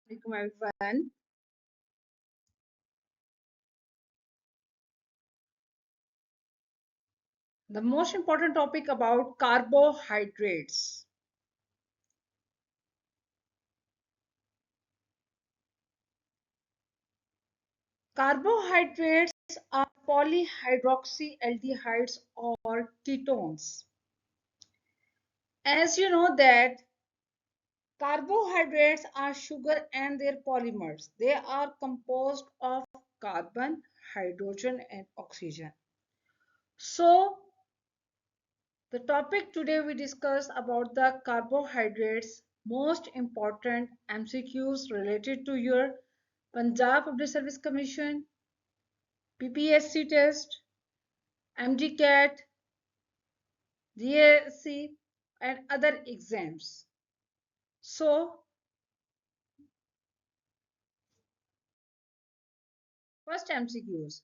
Welcome everyone. The most important topic about carbohydrates. Carbohydrates are polyhydroxyaldehydes or ketones. As you know that carbohydrates are sugar and their polymers. They are composed of carbon, hydrogen and oxygen. So the topic today we discuss about the carbohydrates, most important MCQs related to your Punjab Public Service Commission, PPSC test, MDCAT, GAC and other exams. So first MCQs.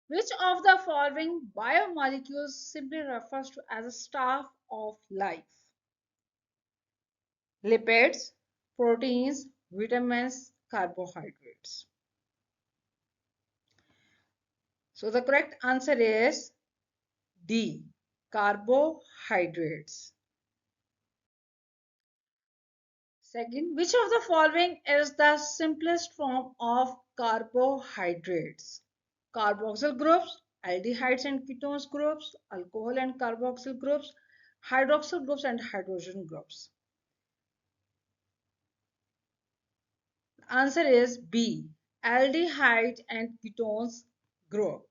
Which of the following biomolecules simply refers to as a staff of life? Lipids, proteins, vitamins, carbohydrates. So the correct answer is D. Carbohydrates. Second, which of the following is the simplest form of carbohydrates? Carboxyl groups, aldehydes and ketones groups, alcohol and carboxyl groups, hydroxyl groups and hydrogen groups. The answer is B. Aldehyde and ketones group.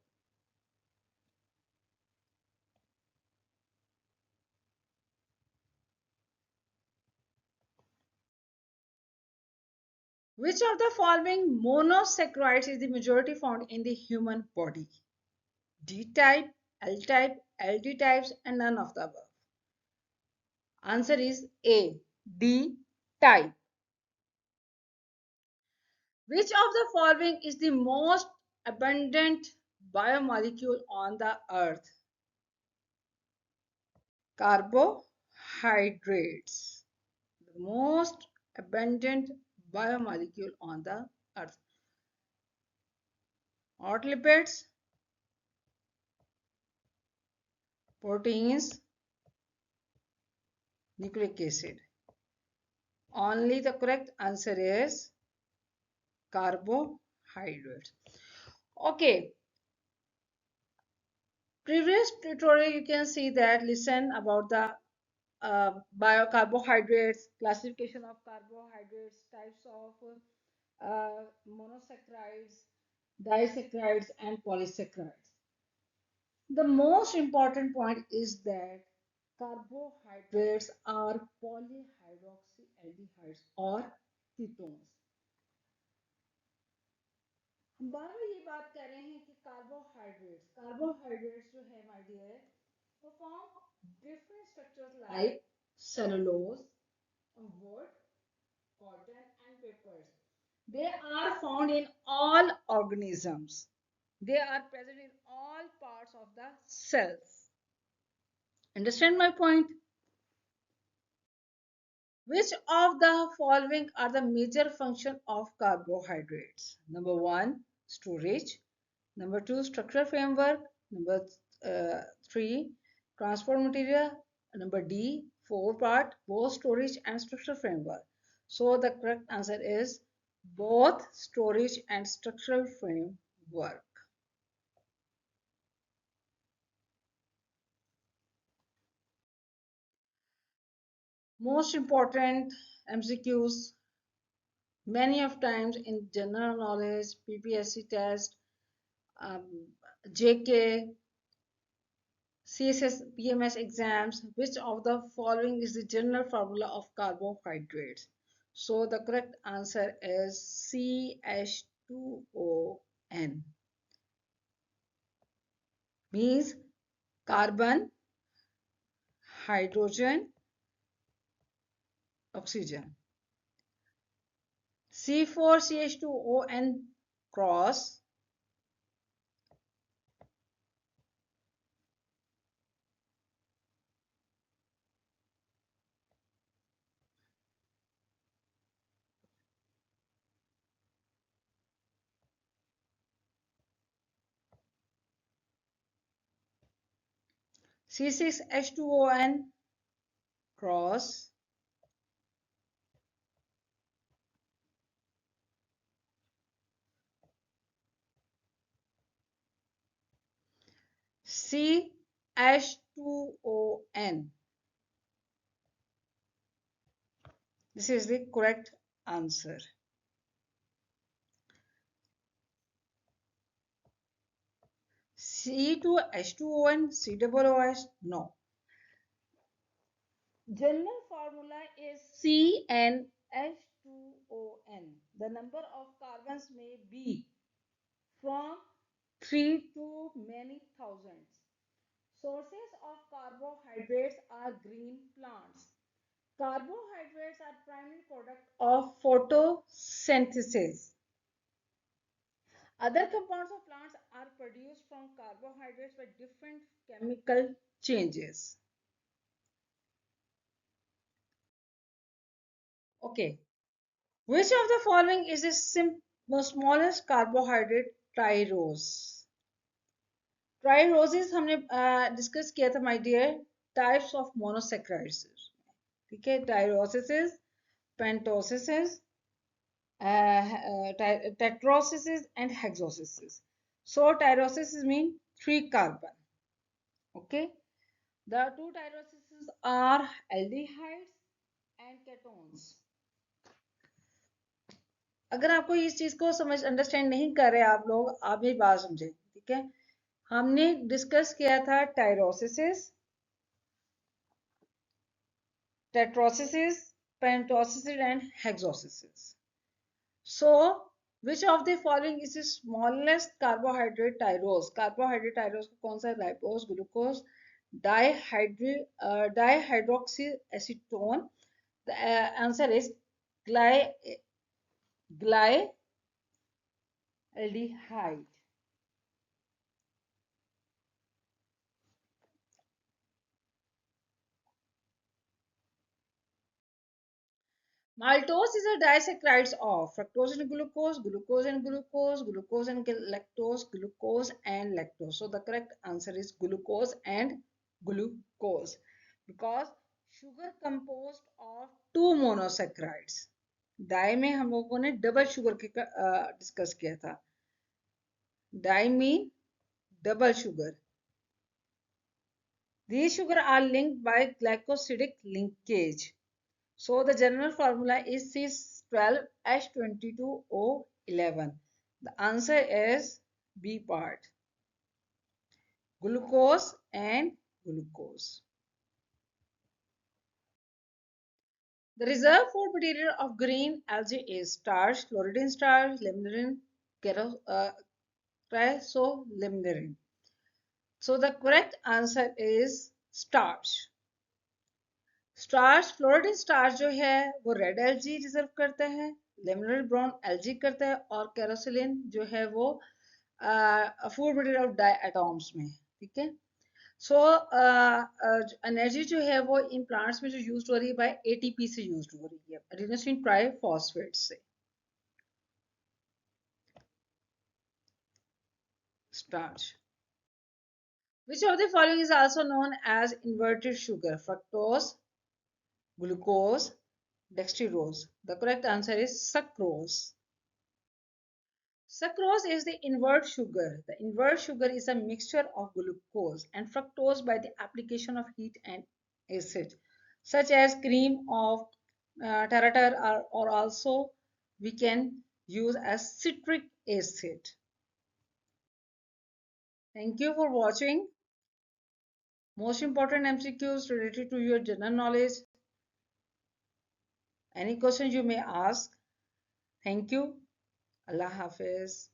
Which of the following monosaccharides is the majority found in the human body? D-type, L-type, LD types and none of the above. Answer is A. D-type. Which of the following is the most abundant biomolecule on the earth? Carbohydrates. The most abundant biomolecule on the earth. Not lipids, proteins, nucleic acid. Only the correct answer is carbohydrates. Okay, previous tutorial you can see that listen about the biocarbohydrates, classification of carbohydrates, types of monosaccharides, disaccharides and polysaccharides. The most important point is that carbohydrates are polyhydroxyaldehydes or ketones. हम बार बार ये बात कर रहे हैं कि carbohydrates जो है my dear वो form different structures like cellulose, wood, cotton and papers. They are found in all organisms. They are present in all parts of the cells. Understand my point? Which of the following are the major function of carbohydrates? Number one, storage. Number two, structural framework. Number three, transport material. Number D, four part, both storage and structural framework. So the correct answer is both storage and structural framework. Most important MCQs, many of times in general knowledge, PPSC test, um, JK, CSS, PMS exams, which of the following is the general formula of carbohydrates? So the correct answer is CH2ON. Means carbon, hydrogen, oxygen. C4CH2ON cross C6H2ON cross CH2ON. This is the correct answer. C2H2ON, COOH? No. General formula is CnH2ON. The number of carbons may be from 3 to many thousands. Sources of carbohydrates are green plants. Carbohydrates are primary product of photosynthesis. Other compounds of plants are produced from carbohydrates by different chemical changes. Okay. Which of the following is the smallest carbohydrate? Tyrose. Tyroses हमने discuss किया था, my dear, types of monosaccharides. ठीक है, टायरोसिस, पेंटोसिस, tetrosis and hexosis. So tyrosis mean 3 carbon. Okay. The two tyroses are aldehydes and ketones. अगर आपको इस चीज को समझ अंडरस्टैंड नहीं कर रहे आप लोग, आप मेरी बात समझे. ठीक है, हमने डिस्कस किया था टायरोसिस, tetrosis, pentosis and hexosis. So which of the following is the smallest carbohydrate? Tyrose. Carbohydrate tyrose कौन सा? Ribose, glucose, dihydroxyacetone. The answer is glyaldehyde. Maltose is a disaccharides of fructose and glucose, glucose and glucose, glucose and lactose, glucose and lactose. So the correct answer is glucose and glucose, because sugar composed of two monosaccharides. Di में हम लोगों ने double sugar के discuss किया था. Di mean double sugar. These sugar are linked by glycosidic linkage. So the general formula is C12H22O11. The answer is B part. Glucose and glucose. The reserve food material of green algae is starch, chlorine starch, limnerin, chrysolimnerin. So the correct answer is starch. Starch, floridean starch जो है वो red algae reserve करता है, laminar brown algae करता है, और कैरोसिलिन जो है वो food material of di atoms में. ठीक है. सो एनर्जी जो है वो इन प्लांट्स में जो यूज हो रही है बाय एटीपी से यूज हो रही है, एडिनोसिन ट्राइफॉस्फेट से. Starch. Which of the following is also known as inverted sugar? Fructose, glucose, dextrose. The correct answer is sucrose. Sucrose is the invert sugar. The invert sugar is a mixture of glucose and fructose by the application of heat and acid, such as cream of tartar, or also we can use as citric acid. Thank you for watching. Most important MCQs related to your general knowledge. Any questions you may ask. Thank you. Allah Hafiz.